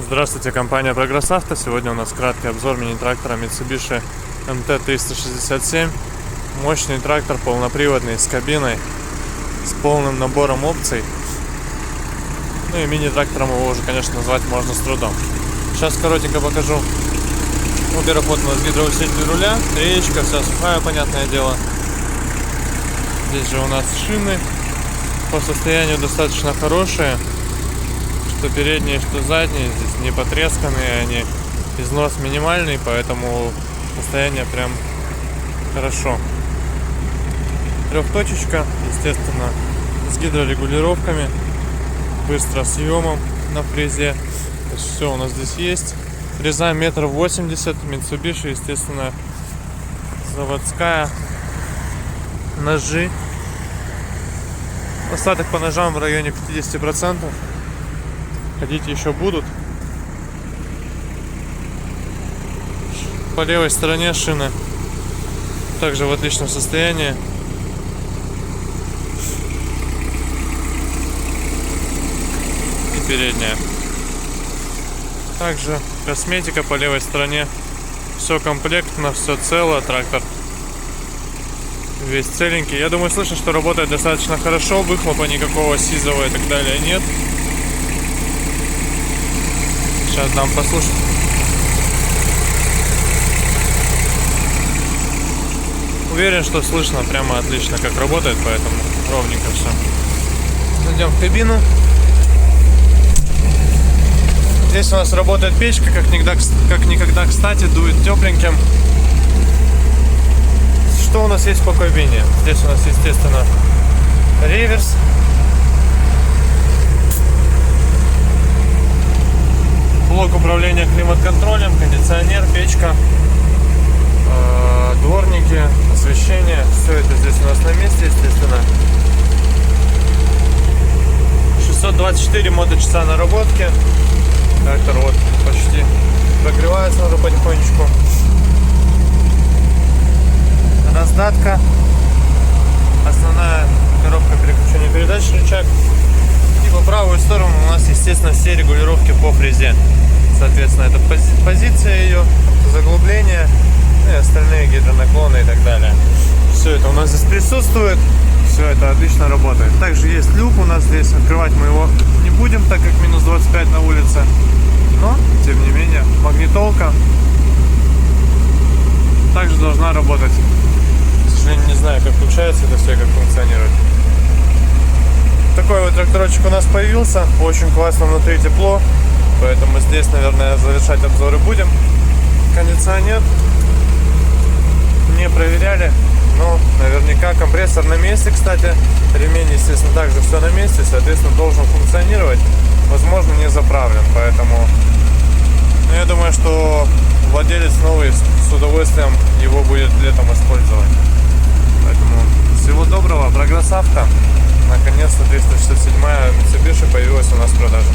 Здравствуйте, компания Прогресс Авто. Сегодня у нас краткий обзор мини-трактора Mitsubishi MT-367. Мощный трактор, полноприводный, с кабиной, с полным набором опций. Ну и мини-трактором его уже, конечно, назвать можно с трудом. Сейчас коротенько покажу. Во-первых, вот у нас гидроусилитель руля, троечка, вся сухая, понятное дело. Здесь же у нас шины по состоянию достаточно хорошие. Что передние, что задние, здесь не потресканные, они износ минимальный, поэтому состояние прям хорошо. Трехточечка, естественно, с гидрорегулировками, быстросъемом на фрезе. То есть все у нас здесь есть. Фреза 1,80 м, Mitsubishi, естественно, заводская. Ножи. Остаток по ножам в районе 50%. Ходить еще будут. По левой стороне шины также в отличном состоянии. И передняя. Также косметика по левой стороне. Все комплектно, все цело. Трактор весь целенький. Я думаю, слышно, что работает достаточно хорошо. Выхлопа никакого сизого и так далее нет. Сейчас дам послушать. Уверен, что слышно прямо отлично, как работает, поэтому ровненько все. Зайдем в кабину. Здесь у нас работает печка, как никогда кстати, дует тепленьким. Что у нас есть по кабине? Здесь у нас, естественно, реверс. Блок управления климат-контролем, кондиционер, печка, дворники, освещение. Все это здесь у нас на месте, естественно. 624 моточаса наработки. Трактор вот почти прогревается уже потихонечку. Раздатка. Основная коробка переключения передач, рычаг. И по правую сторону у нас, естественно, все регулировки по фрезе. Соответственно, это позиция ее, заглубление, ну и остальные гидронаклоны и так далее. Все это у нас здесь присутствует. Все это отлично работает. Также есть люк у нас здесь. Открывать мы его не будем, так как минус 25 на улице. Но, тем не менее, магнитолка также должна работать. К сожалению, не знаю, как включается это все, как функционирует. Такой вот тракторочек у нас появился. Очень классно, внутри тепло. Поэтому здесь, наверное, завершать обзоры будем. Кондиционер не проверяли, но наверняка компрессор на месте, кстати. Ремень, естественно, также все на месте. Соответственно, должен функционировать. Возможно, не заправлен. Поэтому я думаю, что владелец новый с удовольствием его будет летом использовать. Поэтому всего доброго. Прогресс Авто. Наконец-то 367-я Mitsubishi появилась у нас в продаже.